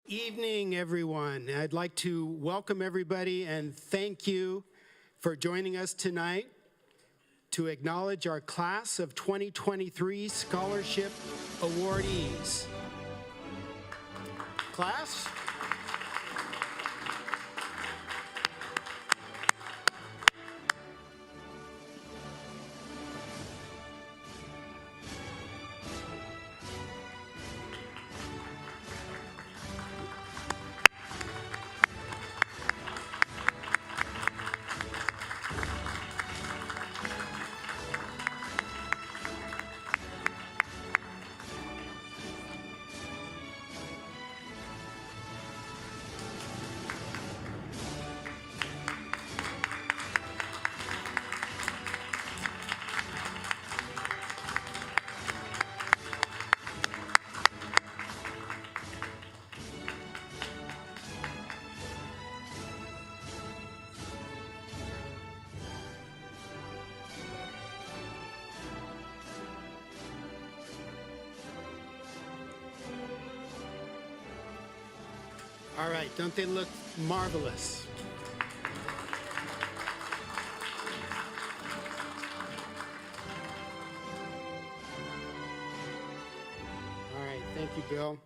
Evening, everyone. I'd like to welcome everybody and thank you for joining us tonight to acknowledge our class of 2023 scholarship awardees. Class? All right, don't they look marvelous? All right, thank you, Bill.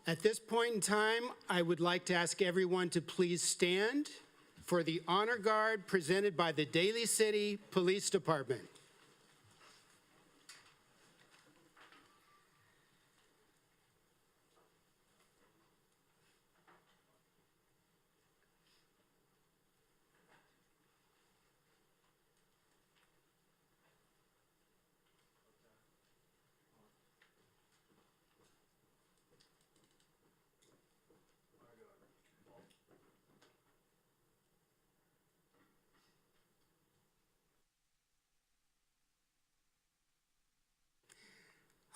At this point in time, I would like to ask everyone to please stand for the honor guard presented by the Daly City Police Department.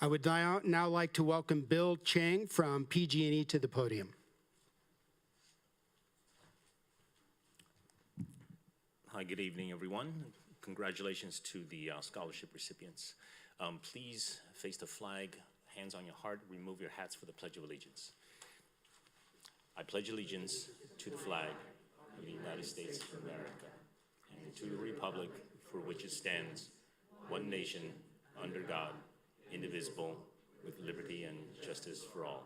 I would now like to welcome Bill Chang from PG&E to the podium. Hi, good evening, everyone. Congratulations to the scholarship recipients. Please face the flag, hands on your heart, remove your hats for the Pledge of Allegiance. I pledge allegiance to the flag of the United States of America and to the republic for which it stands, one nation, under God, indivisible, with liberty and justice for all.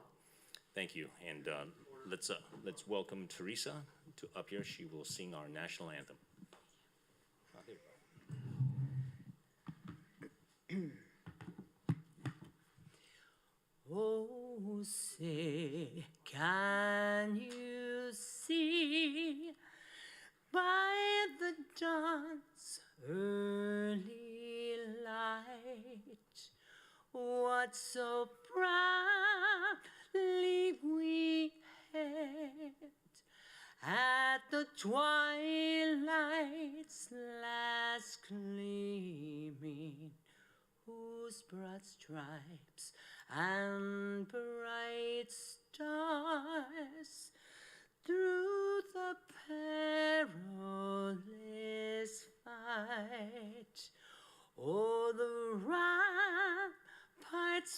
Thank you, and let's welcome Teresa to up here. She will sing our national anthem. Oh, say, can you see by the dawn's early light what so proudly we hailed at the twilight's last gleaming, whose broad stripes and bright stars through the perilous fight o'er the ramparts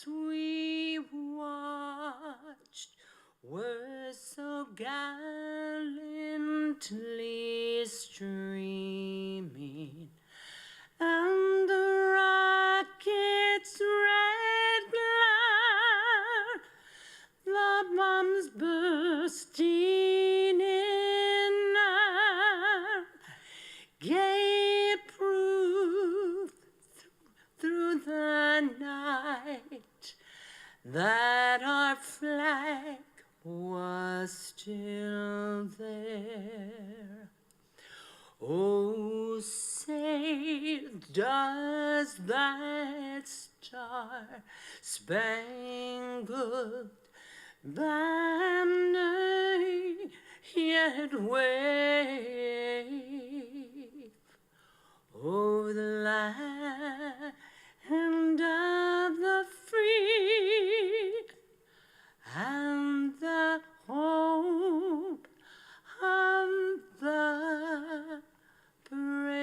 we watched were so gallantly streaming, and the rocket's red glare, the bombs bursting in air, gave proof through the night that our flag was still there. Oh, say, does that star-spangled banner yet wave over the land of the free and the hope of the brave?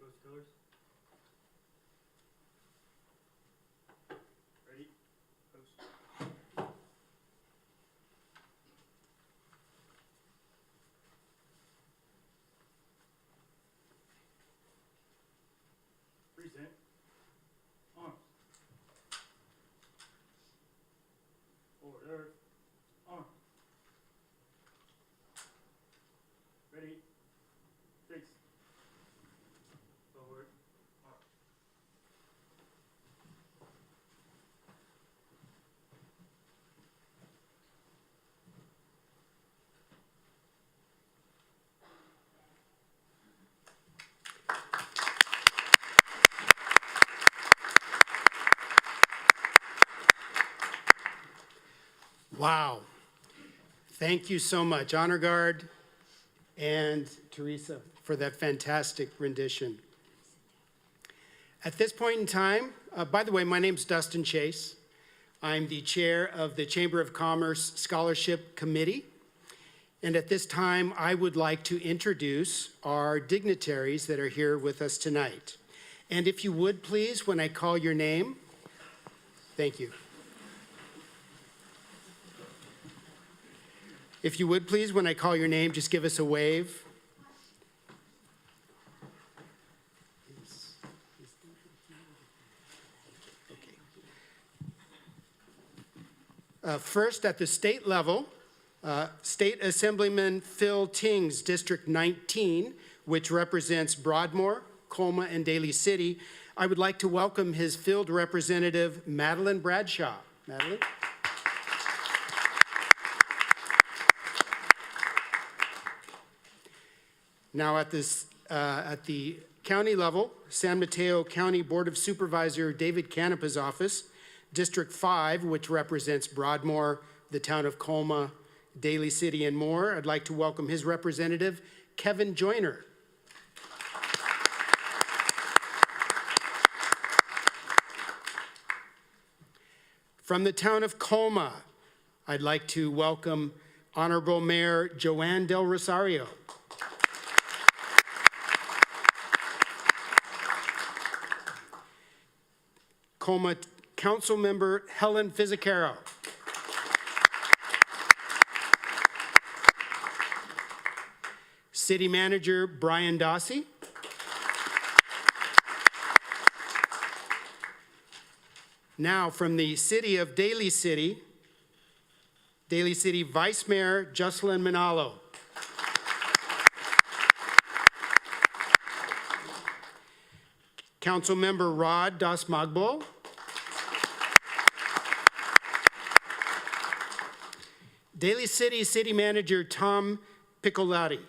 Post colors. Ready? Post. Present. Arms. Order. Arms. Ready? Face. Forward. Arms. Wow. Thank you so much, Honor Guard and Teresa, for that fantastic rendition. At this point in time, by the way, my name's Dustin Chase. I'm the chair of the Chamber of Commerce Scholarship Committee. And at this time, I would like to introduce our dignitaries that are here with us tonight. And if you would, please, when I call your name, thank you. If you would, please, when I call your name, just give us a wave. First, at the state level, State Assemblyman Phil Tings, District 19, which represents Broadmoor, Colma, and Daly City. I would like to welcome his field representative, Madeline Bradshaw. Madeline? Now at the county level, San Mateo County Board of Supervisor David Canepa's office, District 5, which represents Broadmoor, the town of Colma, Daly City, and more. I'd like to welcome his representative, Kevin Joyner. From the town of Colma, I'd like to welcome Honorable Mayor Joanne Del Rosario. Colma Council Member Helen Fizzacaro. City Manager Brian Dossie. Now from the city of Daly City Vice Mayor Jocelyn Manalo. Council Member Rod Dasmagbo. Daly City City Manager Tom Piccolati.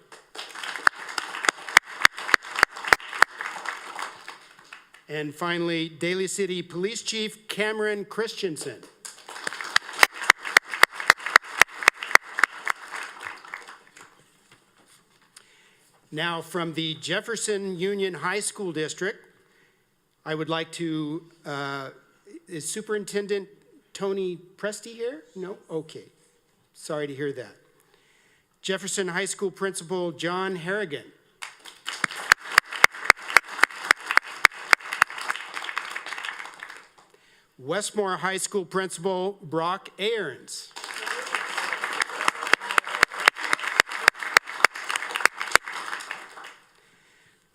And finally, Daly City Police Chief Cameron Christensen. Now from the Jefferson Union High School District, I would like to, is Superintendent Tony Presti here? No? Okay. Sorry to hear that. Jefferson High School Principal John Harrigan. Westmore High School Principal Brock Aarons.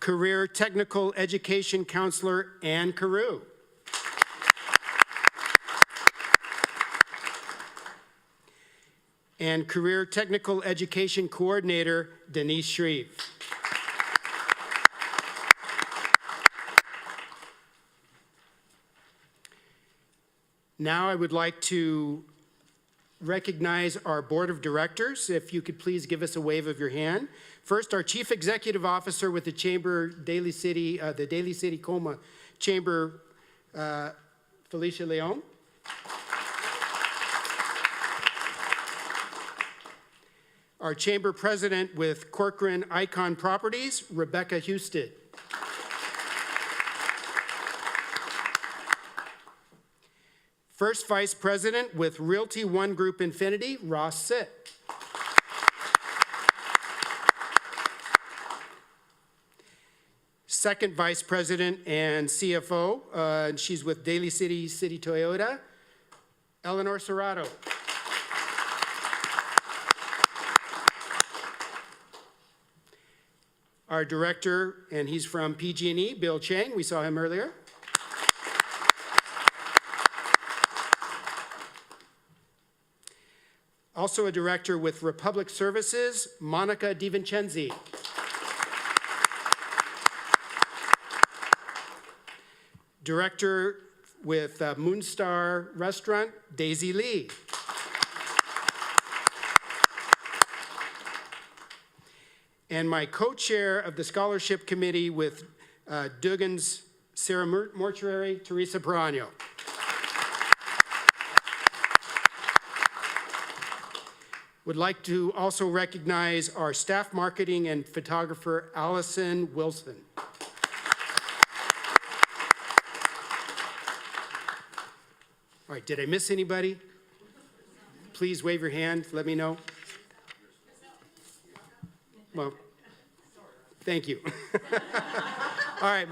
Career Technical Education Counselor Ann Carew. And Career Technical Education Coordinator Denise Shreve. Now I would like to recognize our board of directors. If you could please give us a wave of your hand. First, our Chief Executive Officer with the Chamber Daly City, the Daly City Colma Chamber, Felicia Leon. Our Chamber President with Corcoran Icon Properties, Rebecca Husted. First Vice President with Realty One Group Infinity, Ross Sitt. Second Vice President and CFO, and she's with Daly City Toyota, Eleanor Serrato. Our director, and he's from PG&E, Bill Chang. We saw him earlier. Also a director with Republic Services, Monica DiVincenzi. Director with Moonstar Restaurant, Daisy Lee. And my co-chair of the scholarship committee with Dugan's Sarah Mortuary, Teresa Perano. Would like to also recognize our staff marketing and photographer, Allison Wilson. All right, did I miss anybody? Please wave your hand, let me know. Well, thank you. All right,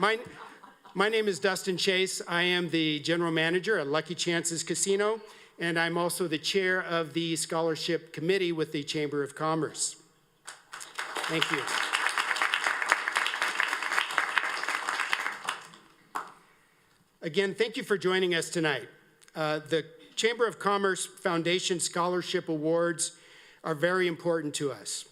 my name is Dustin Chase. I am the general manager at Lucky Chances Casino, and I'm also the chair of the scholarship committee with the Chamber of Commerce. Thank you. Again, thank you for joining us tonight. The Chamber of Commerce Foundation Scholarship Awards are very important to us.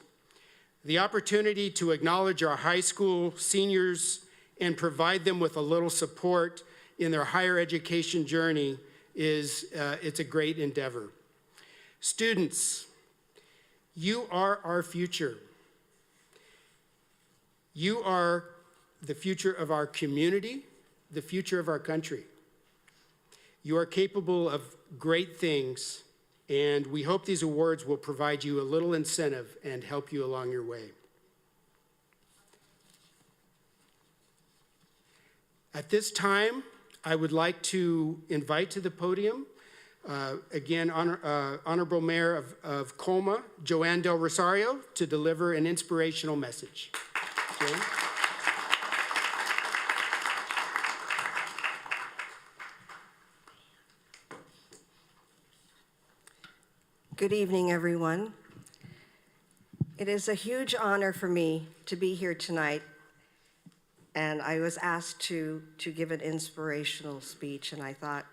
The opportunity to acknowledge our high school seniors and provide them with a little support in their higher education journey it's a great endeavor. Students, you are our future. You are the future of our community, the future of our country. You are capable of great things, and we hope these awards will provide you a little incentive and help you along your way. At this time, I would like to invite to the podium, again, Honorable Mayor of Colma, Joanne Del Rosario, to deliver an inspirational message. Joanne? Good evening, everyone. It is a huge honor for me to be here tonight, and I was asked to give an inspirational speech, and I thought,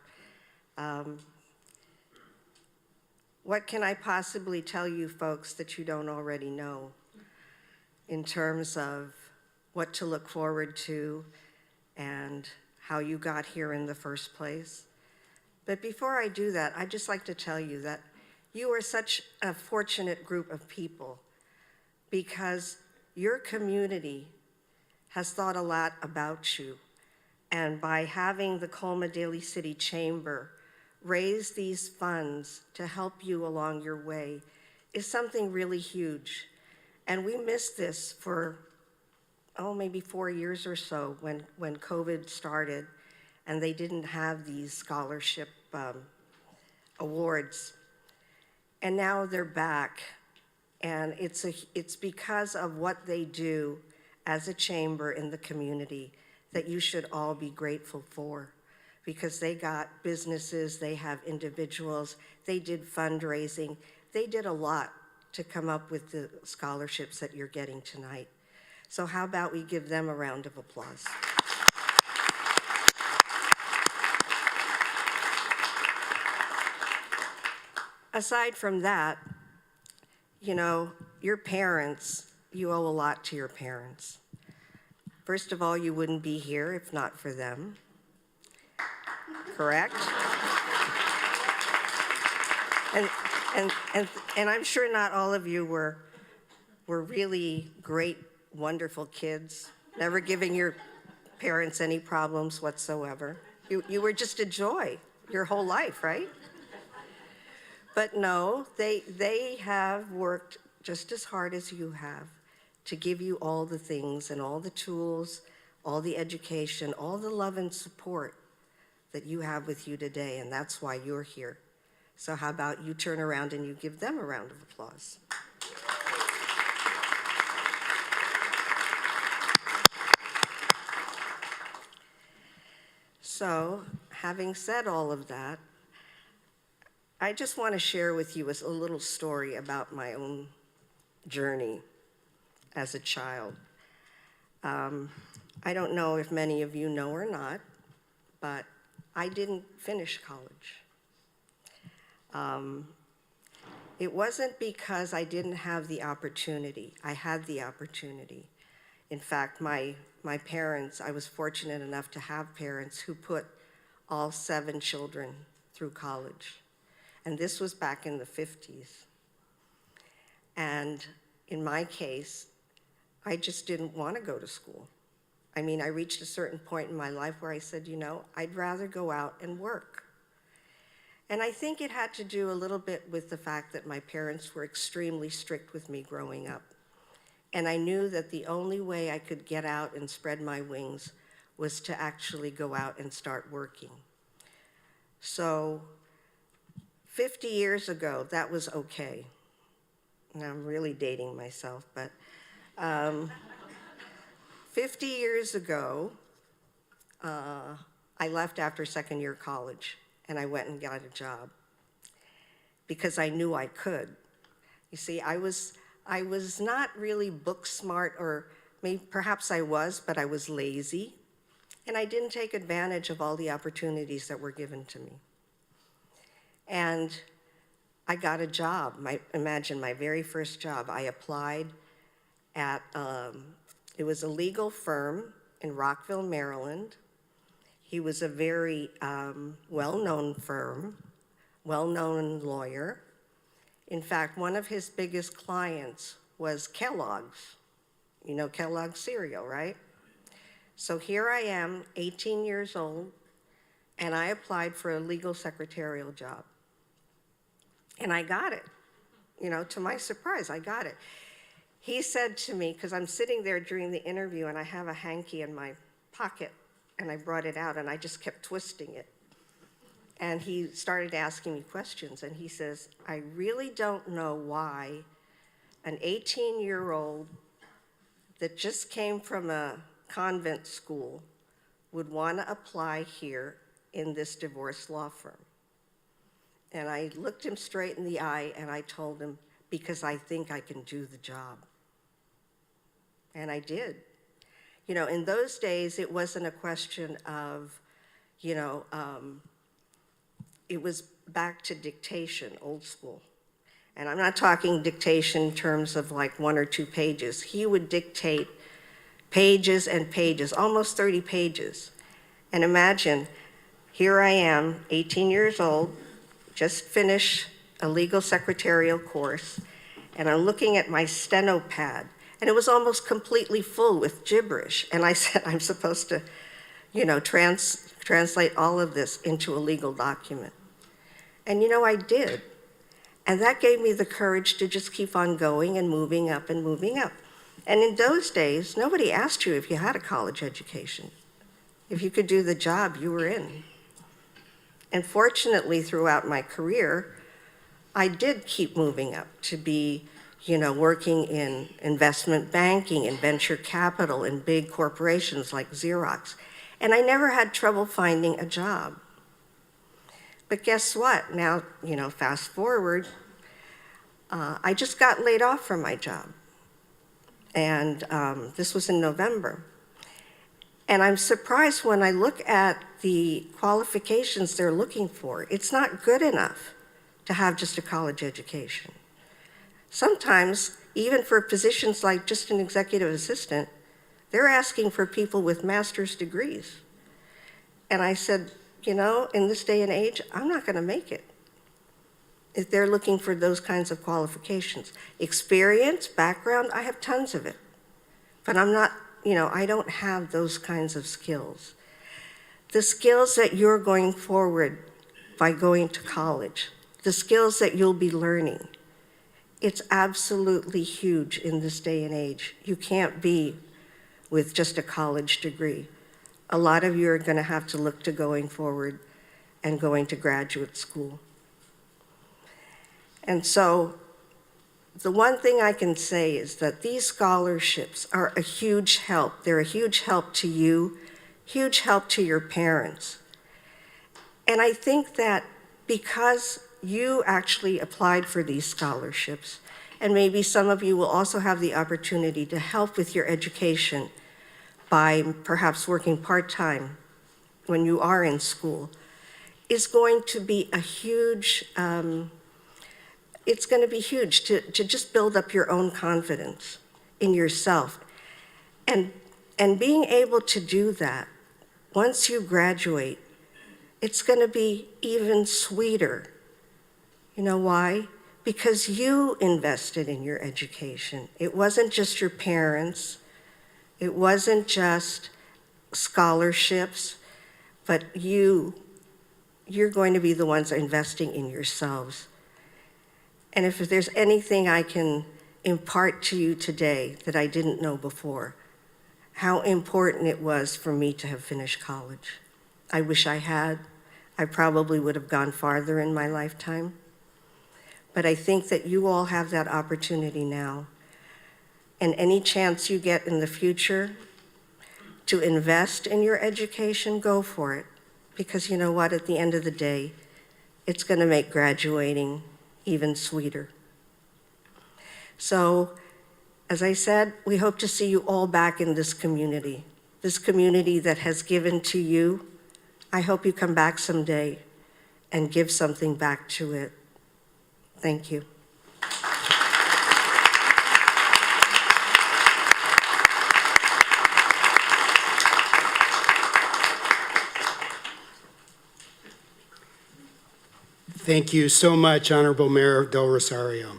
what can I possibly tell you folks that you don't already know in terms of what to look forward to and how you got here in the first place? But before I do that, I'd just like to tell you that you are such a fortunate group of people because your community has thought a lot about you. And by having the Colma Daly City Chamber raise these funds to help you along your way is something really huge. And we missed this for, maybe 4 years or so when COVID started and they didn't have these scholarship awards. And now they're back, and it's because of what they do as a chamber in the community that you should all be grateful for, because they got businesses, they have individuals, they did fundraising, they did a lot to come up with the scholarships that you're getting tonight. So how about we give them a round of applause? Aside from that, you know, your parents, you owe a lot to your parents. First of all, you wouldn't be here if not for them. Correct? And I'm sure not all of you were really great, wonderful kids, never giving your parents any problems whatsoever. You were just a joy your whole life, right? But no, they have worked just as hard as you have to give you all the things and all the tools, all the education, all the love and support that you have with you today, and that's why you're here. So how about you turn around and you give them a round of applause. So, having said all of that, I just want to share with you a little story about my own journey as a child. I don't know if many of you know or not, but I didn't finish college. It wasn't because I didn't have the opportunity. I had the opportunity. In fact, my parents, I was fortunate enough to have parents who put all 7 children through college. And this was back in the 50s. And in my case, I just didn't want to go to school. I mean, I reached a certain point in my life where I said, you know, I'd rather go out and work. And I think it had to do a little bit with the fact that my parents were extremely strict with me growing up. And I knew that the only way I could get out and spread my wings was to actually go out and start working. So 50 years ago, that was okay. Now I'm really dating myself, but 50 years ago, I left after second year college and I went and got a job because I knew I could. You see, I was not really book smart, or maybe perhaps I was, but I was lazy. And I didn't take advantage of all the opportunities that were given to me. And I got a job. Imagine my very first job. I applied at, it was a legal firm in Rockville, Maryland. He was a very well-known firm, well-known lawyer. In fact, one of his biggest clients was Kellogg's. You know Kellogg's cereal, right? So here I am, 18 years old, and I applied for a legal secretarial job. And I got it. You know, to my surprise, I got it. He said to me, because I'm sitting there during the interview and I have a hanky in my pocket, and I brought it out and I just kept twisting it. And he started asking me questions, and he says, I really don't know why an 18-year-old that just came from a convent school would want to apply here in this divorce law firm. And I looked him straight in the eye and I told him, because I think I can do the job. And I did. You know, in those days, it wasn't a question of, you know, it was back to dictation, old school. And I'm not talking dictation in terms of like 1 or 2 pages. He would dictate pages and pages, almost 30 pages. And imagine, here I am, 18 years old, just finished a legal secretarial course, and I'm looking at my steno pad, and it was almost completely full with gibberish. And I said, I'm supposed to, you know, translate all of this into a legal document. And you know, I did. And that gave me the courage to just keep on going and moving up and moving up. And in those days, nobody asked you if you had a college education. If you could do the job, you were in. And fortunately, throughout my career, I did keep moving up to be, you know, working in investment banking and venture capital in big corporations like Xerox. And I never had trouble finding a job. But guess what? Now, you know, fast forward, I just got laid off from my job. And this was in November. And I'm surprised when I look at the qualifications they're looking for. It's not good enough to have just a college education. Sometimes, even for positions like just an executive assistant, they're asking for people with master's degrees. And I said, you know, in this day and age, I'm not going to make it if they're looking for those kinds of qualifications. Experience, background, I have tons of it. But I'm not, you know, I don't have those kinds of skills. The skills that you're going forward by going to college, the skills that you'll be learning, it's absolutely huge in this day and age. You can't be with just a college degree. A lot of you are going to have to look to going forward and going to graduate school. And so the one thing I can say is that these scholarships are a huge help. They're a huge help to you, huge help to your parents. And I think that because you actually applied for these scholarships, and maybe some of you will also have the opportunity to help with your education by perhaps working part-time when you are in school, is going to be a huge, it's going to be huge to just build up your own confidence in yourself. And being able to do that, once you graduate, it's going to be even sweeter. You know why? Because you invested in your education. It wasn't just your parents. It wasn't just scholarships, but you're going to be the ones investing in yourselves. And if there's anything I can impart to you today that I didn't know before, how important it was for me to have finished college. I wish I had. I probably would have gone farther in my lifetime. But I think that you all have that opportunity now. And any chance you get in the future to invest in your education, go for it. Because you know what, at the end of the day, it's going to make graduating even sweeter. So, as I said, we hope to see you all back in this community that has given to you. I hope you come back someday and give something back to it. Thank you. Thank you so much, Honorable Mayor Del Rosario.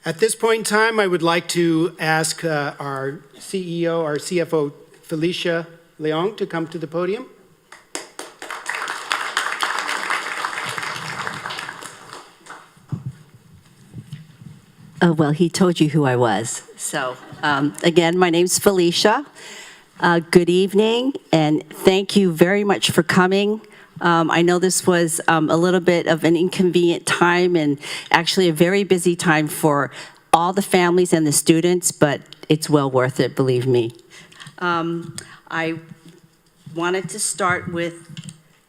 At this point in time, I would like to ask our CEO, our CFO, Felicia Leong, to come to the podium. Well, he told you who I was. So, again, my name's Felicia. Good evening, and thank you very much for coming. I know this was a little bit of an inconvenient time and actually a very busy time for all the families and the students, but it's well worth it, believe me. I wanted to start with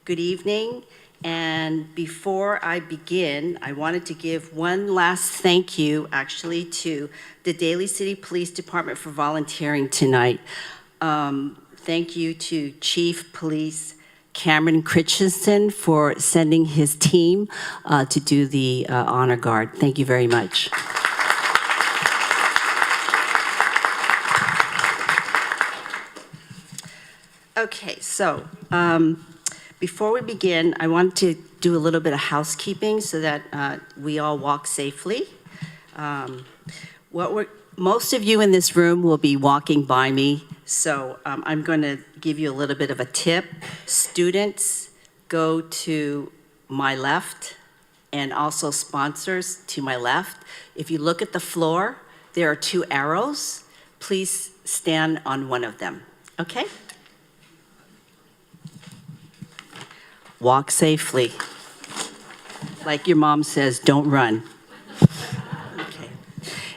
good evening. And before I begin, I wanted to give one last thank you, actually, to the Daly City Police Department for volunteering tonight. Thank you to Chief Police Cameron Christensen for sending his team to do the honor guard. Thank you very much. Okay, so before we begin, I want to do a little bit of housekeeping so that we all walk safely. Most of you in this room will be walking by me, so I'm going to give you a little bit of a tip. Students, go to my left, and also sponsors to my left. If you look at the floor, there are 2 arrows. Please stand on one of them, okay? Walk safely. Like your mom says, don't run. Okay.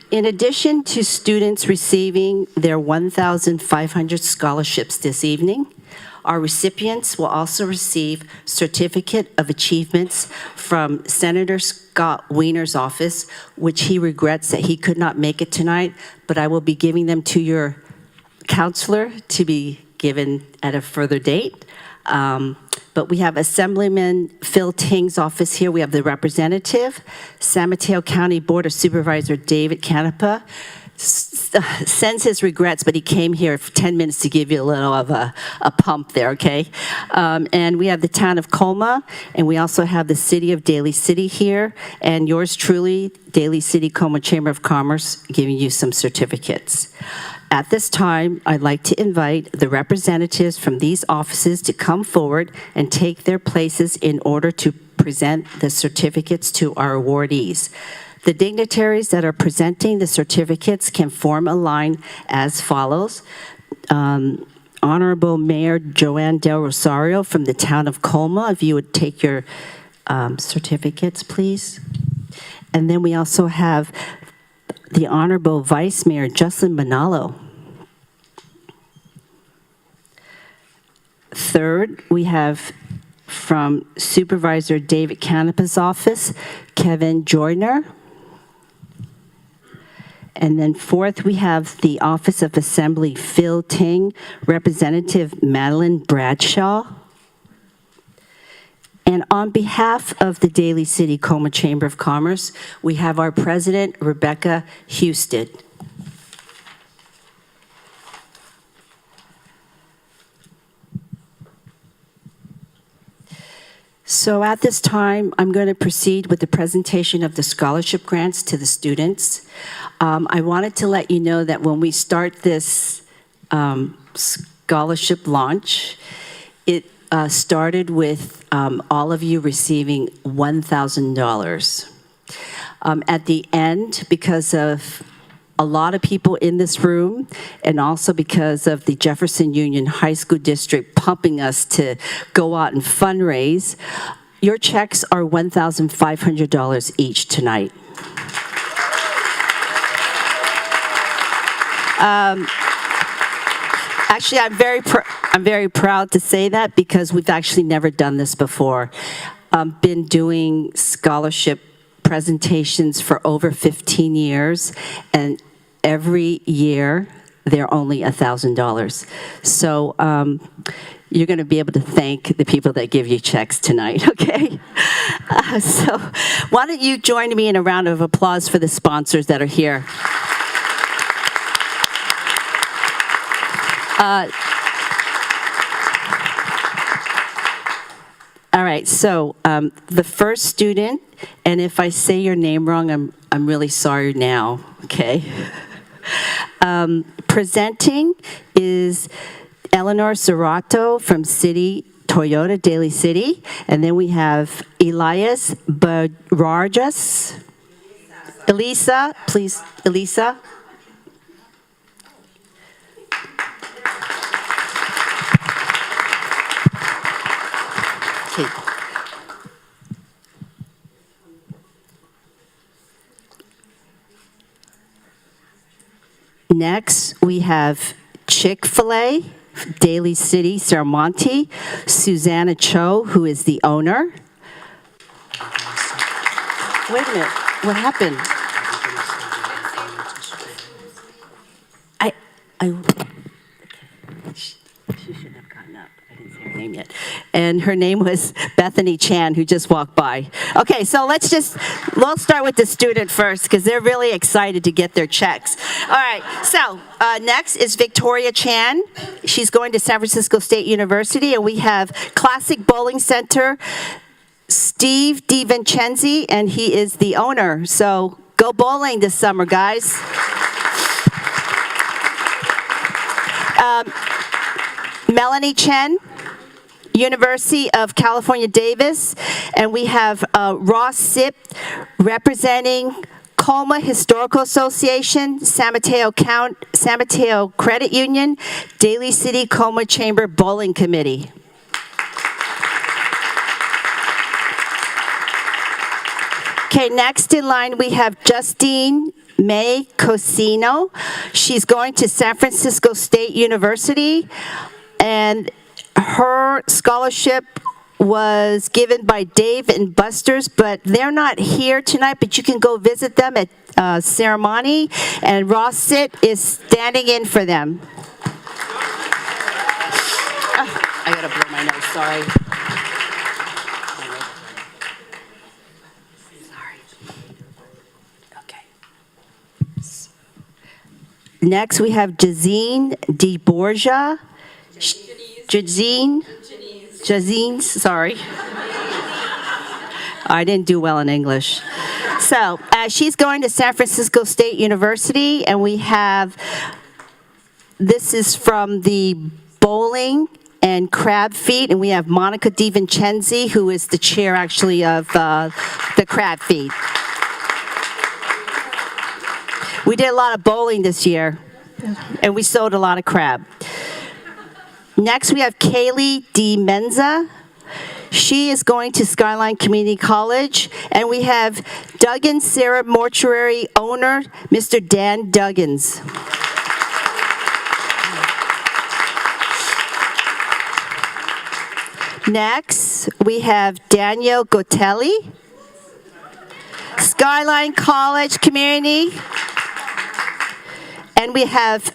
In addition to students receiving their 1,500 scholarships this evening, our recipients will also receive Certificate of Achievements from Senator Scott Wiener's office, which he regrets that he could not make it tonight, but I will be giving them to your counselor to be given at a further date. But we have Assemblyman Phil Ting's office here. We have the representative, San Mateo County Board of Supervisor David Canepa. Sends his regrets, but he came here for 10 minutes to give you a little of a pump there, okay? And we have the town of Colma, and we also have the city of Daly City here, and yours truly, Daly City Colma Chamber of Commerce, giving you some certificates. At this time, I'd like to invite the representatives from these offices to come forward and take their places in order to present the certificates to our awardees. The dignitaries that are presenting the certificates can form a line as follows. Honorable Mayor Joanne Del Rosario from the town of Colma, if you would take your certificates, please. And then we also have the Honorable Vice Mayor Jocelyn Manalo. Third, we have from Supervisor David Canepa's office, Kevin Joyner. And then fourth, we have the Office of Assembly Phil Ting, Representative Madeline Bradshaw. And on behalf of the Daly City Colma Chamber of Commerce, we have our president, Rebecca Husted. So at this time, I'm going to proceed with the presentation of the scholarship grants to the students. I wanted to let you know that when we start this scholarship launch, it started with all of you receiving $1,000. At the end, because of a lot of people in this room, and also because of the Jefferson Union High School District pumping us to go out and fundraise, your checks are $1,500 each tonight. Actually, I'm very proud to say that because we've actually never done this before. Been doing scholarship presentations for over 15 years, and every year they're only $1,000. So you're going to be able to thank the people that give you checks tonight, okay? So why don't you join me in a round of applause for the sponsors that are here. All right, so the first student, and if I say your name wrong, I'm really sorry now, okay? Presenting is Eleanor Serrato from City Toyota, Daly City, and then we have Elias Barajas. Elisa, please, Elisa. Okay. Next, we have Chick-fil-A, Daly City, Sermonte, Susanna Cho, who is the owner. Wait a minute, what happened? She shouldn't have gotten up. I didn't say her name yet. And her name was Bethany Chan, who just walked by. Okay, so we'll start with the student first, because they're really excited to get their checks. All right, so next is Victoria Chan. She's going to San Francisco State University, and we have Classic Bowling Center, Steve DiVincenzi, and he is the owner. So go bowling this summer, guys. Melanie Chen, University of California, Davis, and we have Ross Sipp representing Colma Historical Association, San Mateo Credit Union, Daly City Colma Chamber Bowling Committee. Okay, next in line we have Justine May Cosino. She's going to San Francisco State University, and her scholarship was given by Dave and Buster's, but they're not here tonight, but you can go visit them at ceremony, and Ross Sitt is standing in for them. Oh, I gotta blow my nose, sorry. Next, we have Jazine DeBorgia. Jazine, sorry. I didn't do well in English. So, she's going to San Francisco State University, and we have, this is from the bowling and crab feet, and we have Monica DiVincenzi, who is the chair, actually, of the crab feet. We did a lot of bowling this year, and we sold a lot of crab. Next, we have Kaylee D. Menza. She is going to Skyline Community College, and we have Duggins Sarah Mortuary owner, Mr. Dan Duggins. Next, we have Daniel Gotelli, Skyline College Community. And we have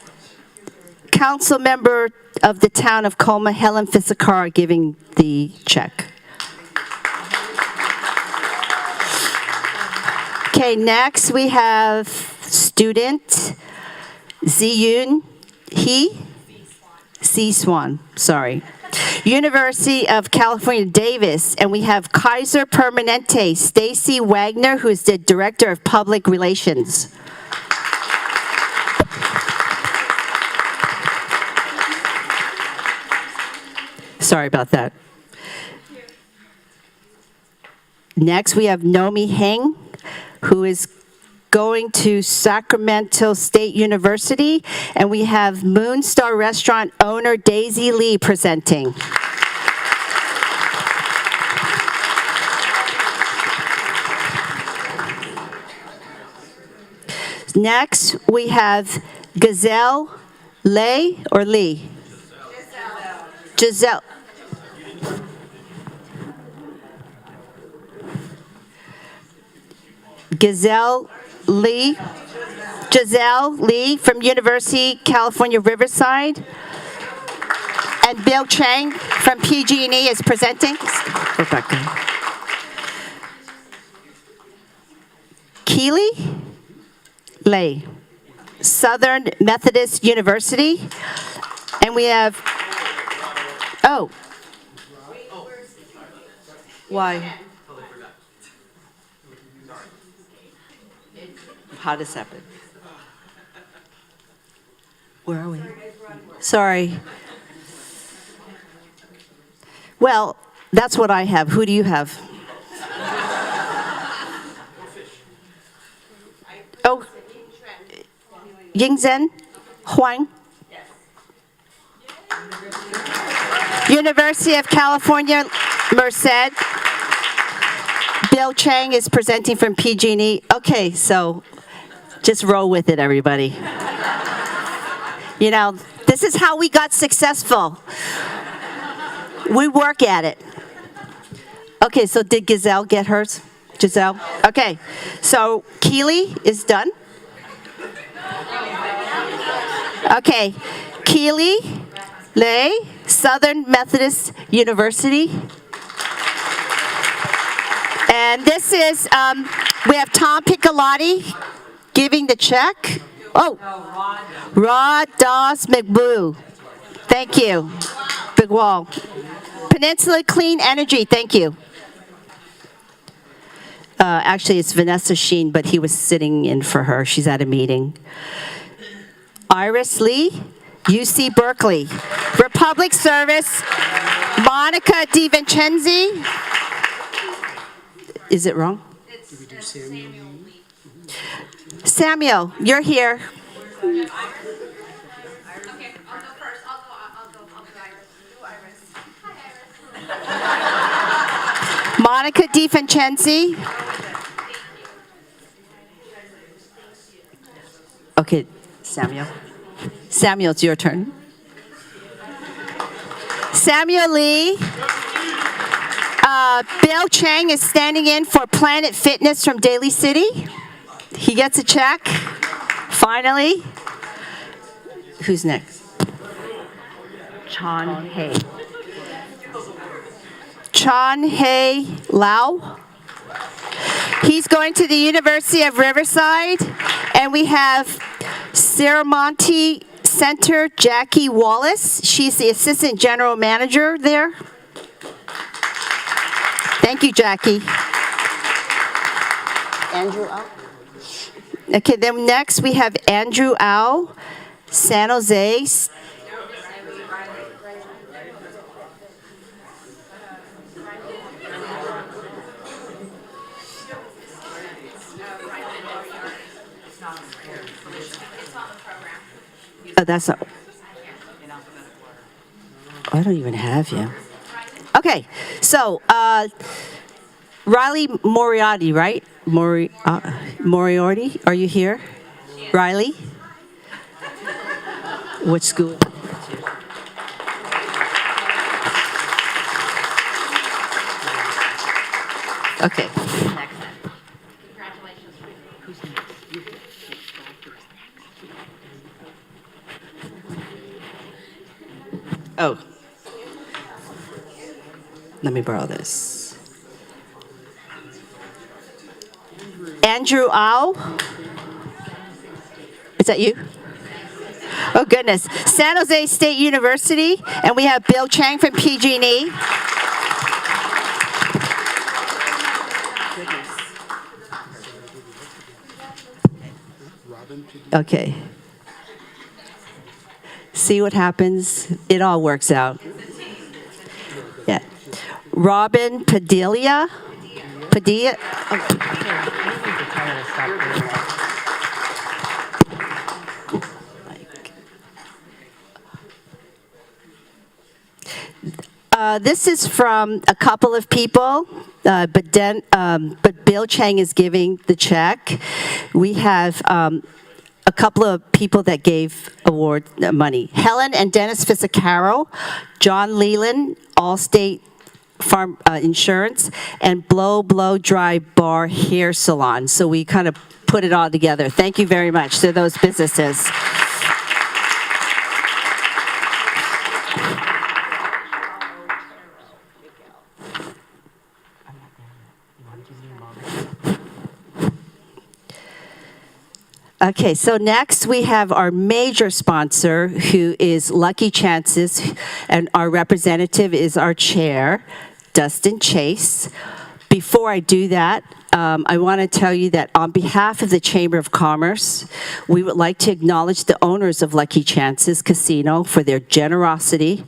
council member of the town of Colma, Helen Fissacar, giving the check. Okay, next we have student Ziyun He, C. Swan, sorry. University of California, Davis, and we have Kaiser Permanente, Stacy Wagner, who is the Director of Public Relations. Sorry about that. Next, we have Nomi Heng, who is going to Sacramento State University, and we have Moonstar Restaurant owner Daisy Lee presenting. Next, we have Gazelle Lei or Lee? Giselle. Giselle Lee from University California Riverside. And Bill Chang from PG&E is presenting. Rebecca. Keely Lay, Southern Methodist University. And we have, oh. Why? How does this happen? Where are we? Sorry. Well, that's what I have. Who do you have? Oh, Yingzhen Huang. University of California, Merced. Bill Chang is presenting from PG&E. Okay, so just roll with it, everybody. You know, this is how we got successful. We work at it. Okay, so did Giselle get hers? Giselle? Okay, so Keely is done. Okay, Keely Lay, Southern Methodist University. And this is, we have Tom Piccolotti giving the check. Oh, Rod Dawes McBoo. Thank you. Big Wall. Peninsula Clean Energy, thank you. Actually, it's Vanessa Sheen, but he was sitting in for her. She's at a meeting. Iris Lee, UC Berkeley. Republic Service, Monica DiVincenzi. Is it wrong? Samuel, you're here. Okay, I'll go first. I'll go Iris. Hi, Iris. Monica DiVincenzi. Okay, Samuel. Samuel, it's your turn. Samuel Lee. Bill Chang is standing in for Planet Fitness from Daly City. He gets a check. Finally. Who's next? Chan Hay. Chan Hay Lau. He's going to the University of Riverside. And we have Siramonte Center, Jackie Wallace. She's the Assistant General Manager there. Thank you, Jackie. Andrew Au. Okay, then next we have Andrew Au, San Jose. Oh, that's not. I don't even have you. Okay, so Riley Moriarty, right? Moriarty, are you here? Riley? What school? Okay. Congratulations. Oh. Let me borrow this. Andrew Au? Is that you? Oh, goodness. San Jose State University, and we have Bill Chang from PG&E. Okay. See what happens? It all works out. Yeah. Robin Padilla? Padilla? This is from a couple of people, but Bill Chang is giving the check. We have a couple of people that gave award money. Helen and Dennis Fisicaro, John Leland, Allstate Farm Insurance, and Blow Blow Dry Bar Hair Salon. So we kind of put it all together. Thank you very much to those businesses. Okay, so next we have our major sponsor, who is Lucky Chances, and our representative is our chair, Dustin Chase. Before I do that, I want to tell you that on behalf of the Chamber of Commerce, we would like to acknowledge the owners of Lucky Chances Casino for their generosity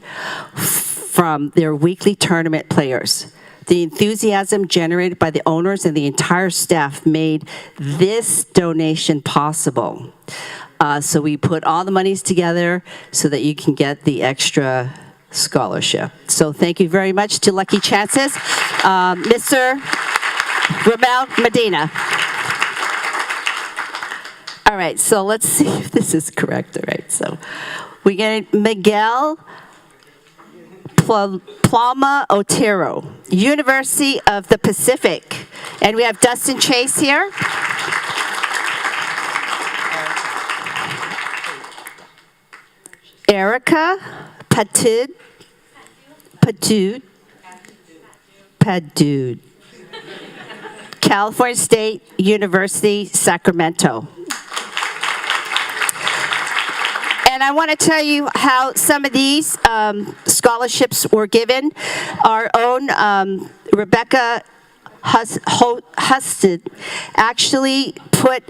from their weekly tournament players. The enthusiasm generated by the owners and the entire staff made this donation possible. So we put all the monies together so that you can get the extra scholarship. So thank you very much to Lucky Chances. Mr. Ramel Medina. All right, so let's see if this is correct. All right, so we get Miguel Palma Otero, University of the Pacific. And we have Dustin Chase here. Erica Padud. California State University, Sacramento. And I want to tell you how some of these scholarships were given. Our own Rebecca Husted actually put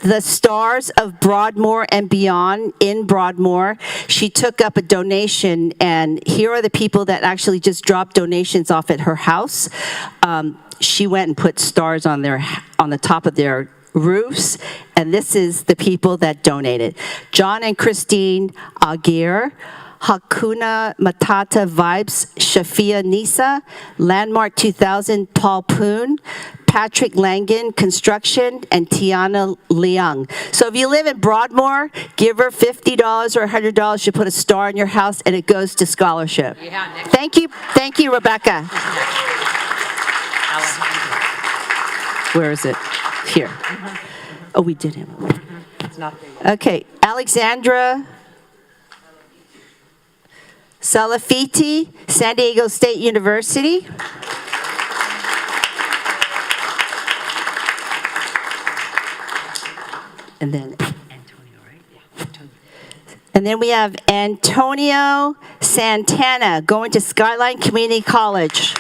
the Stars of Broadmoor and Beyond in Broadmoor. She took up a donation, and here are the people that actually just dropped donations off at her house. She went and put stars on the top of their roofs, and this is the people that donated. John and Christine Aguirre, Hakuna Matata Vibes, Shafia Nisa, Landmark 2000, Paul Poon, Patrick Langan Construction, and Tiana Leung. So if you live in Broadmoor, give her $50 or $100. You put a star in your house, and it goes to scholarship. Yeah, Thank you, Rebecca. Where is it? Here. Oh, we did him. It's not. Okay, Alexandra Salafiti, San Diego State University. And then Antonio, right? Yeah, Antonio. And then we have Antonio Santana going to Skyline Community College.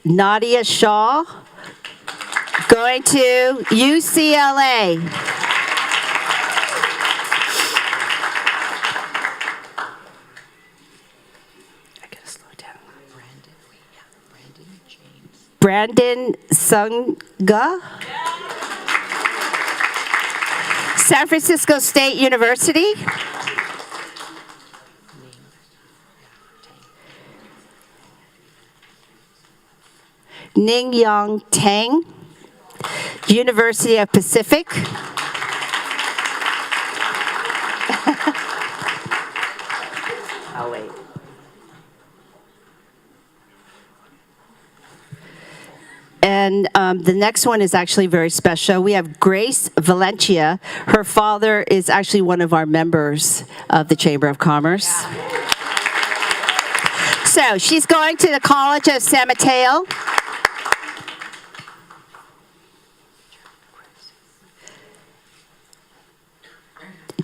Nadia Shaw going to UCLA. I gotta slow down. Brandon Sunga. San Francisco State University. Ning Yang Tang, University of Pacific. I'll wait. And the next one is actually very special. We have Grace Valencia. Her father is actually one of our members of the Chamber of Commerce. So she's going to the College of San Mateo.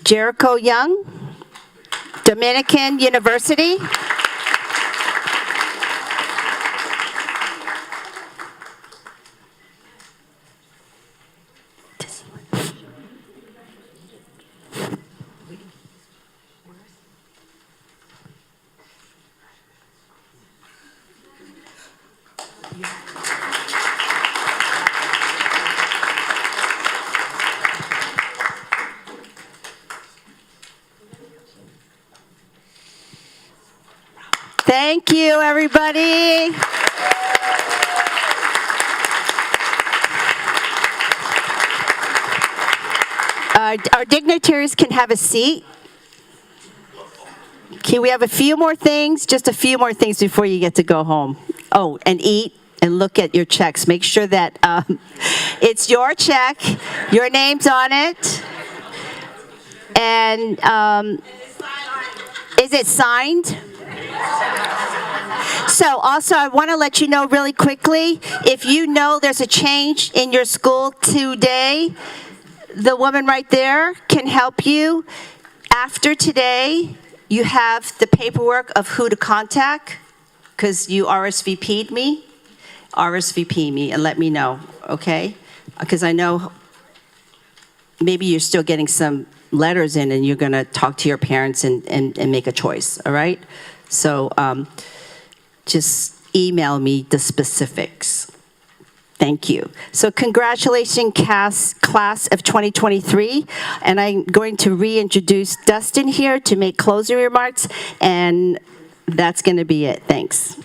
Jericho Young, Dominican University. Thank you, everybody. Our dignitaries can have a seat. Okay, we have a few more things, just a few more things before you get to go home. Oh, and eat and look at your checks. Make sure that it's your check, your name's on it, and is it signed? So also, I want to let you know really quickly, if you know there's a change in your school today, the woman right there can help you. After today, you have the paperwork of who to contact, because you RSVP'd me. RSVP me and let me know, okay? Because I know maybe you're still getting some letters in and you're going to talk to your parents and make a choice, all right? So just email me the specifics. Thank you. So congratulations, class of 2023. And I'm going to reintroduce Dustin here to make closing remarks, and that's going to be it. Thanks.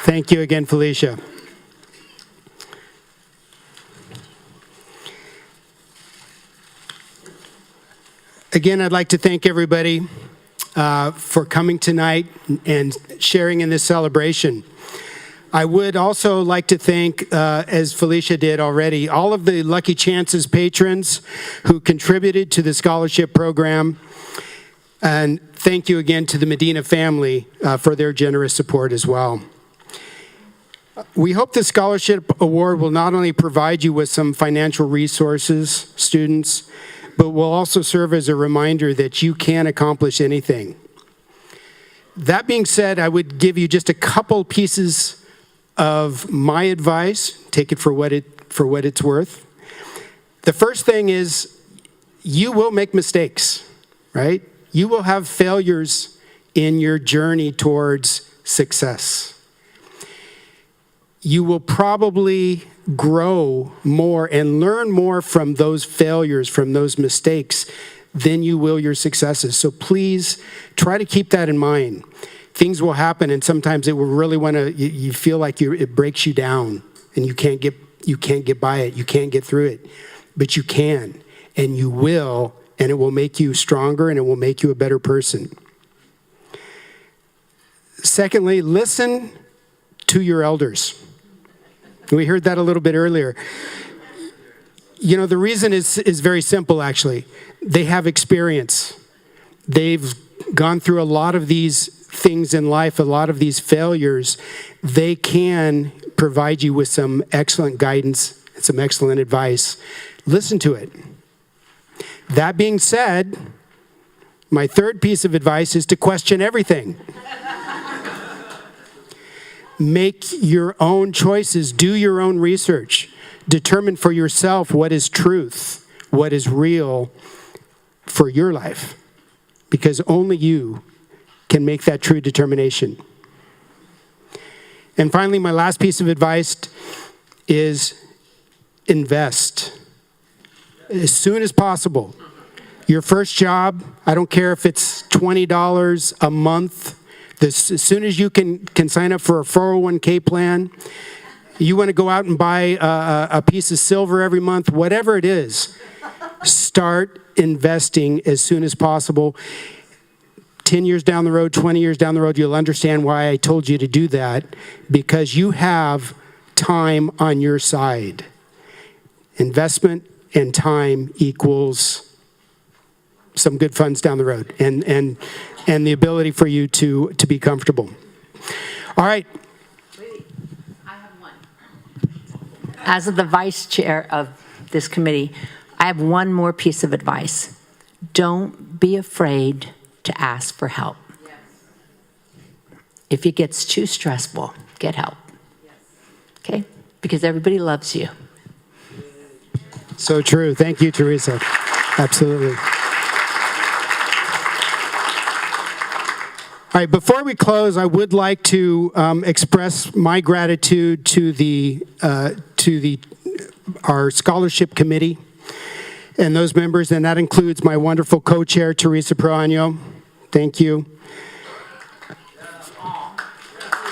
Thank you again, Felicia. Again, I'd like to thank everybody for coming tonight and sharing in this celebration. I would also like to thank, as Felicia did already, all of the Lucky Chances patrons who contributed to the scholarship program. And thank you again to the Medina family for their generous support as well. We hope the Scholarship Award will not only provide you with some financial resources, students, but will also serve as a reminder that you can accomplish anything. That being said, I would give you just a couple pieces of my advice. Take it for what it's worth. The first thing is, you will make mistakes, right? You will have failures in your journey towards success. You will probably grow more and learn more from those failures, from those mistakes, than you will your successes. So please try to keep that in mind. Things will happen, and sometimes it will really you feel like it breaks you down, and you can't get by it, you can't get through it, but you can, and you will, and it will make you stronger, and it will make you a better person. Secondly, listen to your elders. We heard that a little bit earlier. You know, the reason is very simple, actually. They have experience. They've gone through a lot of these things in life, a lot of these failures. They can provide you with some excellent guidance, some excellent advice. Listen to it. That being said, my third piece of advice is to question everything. Make your own choices, do your own research, determine for yourself what is truth, what is real for your life, because only you can make that true determination. And finally, my last piece of advice is invest as soon as possible. Your first job, I don't care if it's $20 a month, As soon as you can sign up for a 401k plan, you want to go out and buy a piece of silver every month, whatever it is, start investing as soon as possible. 10 years down the road, 20 years down the road, you'll understand why I told you to do that, because you have time on your side. Investment and time equals some good funds down the road and the ability for you to be comfortable. All right. I have one. As of the vice chair of this committee, I have one more piece of advice. Don't be afraid to ask for help. If it gets too stressful, get help. Okay? Because everybody loves you. So true. Thank you, Teresa. Absolutely. All right, before we close, I would like to express my gratitude to our scholarship committee and those members, and that includes my wonderful co-chair, Teresa Proaño. Thank you.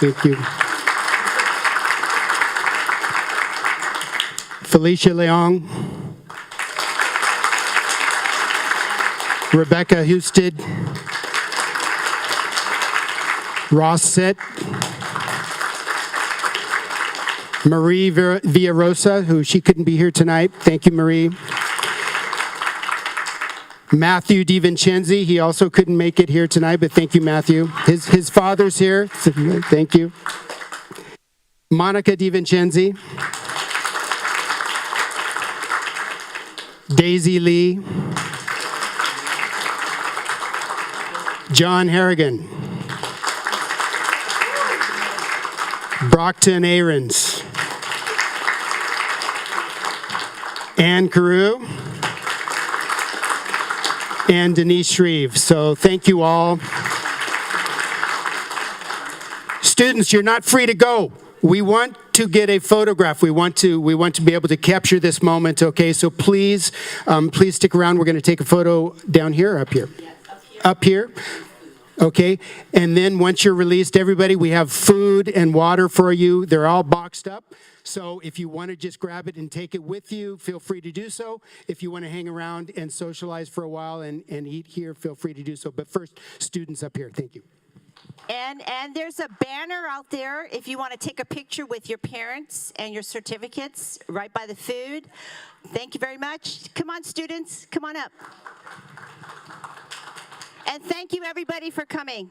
Thank you. Felicia Leong. Rebecca Husted. Ross Sitt. Marie Villarosa, who she couldn't be here tonight. Thank you, Marie. Matthew DiVincenzi, he also couldn't make it here tonight, but thank you, Matthew. His father's here. Thank you. Monica DiVincenzi. Daisy Lee. John Harrigan. Brockton Ahrens. Ann Carew. And Denise Shreve. So thank you all. Students, you're not free to go. We want to get a photograph. We want to be able to capture this moment, okay? So please stick around. We're going to take a photo down here or up here? Yes, up here. Up here. Okay, and then once you're released, everybody, we have food and water for you. They're all boxed up. So if you want to just grab it and take it with you, feel free to do so. If you want to hang around and socialize for a while and eat here, feel free to do so. But first, students up here. Thank you. And there's a banner out there if you want to take a picture with your parents and your certificates right by the food. Thank you very much. Come on, students. Come on up. And thank you, everybody, for coming.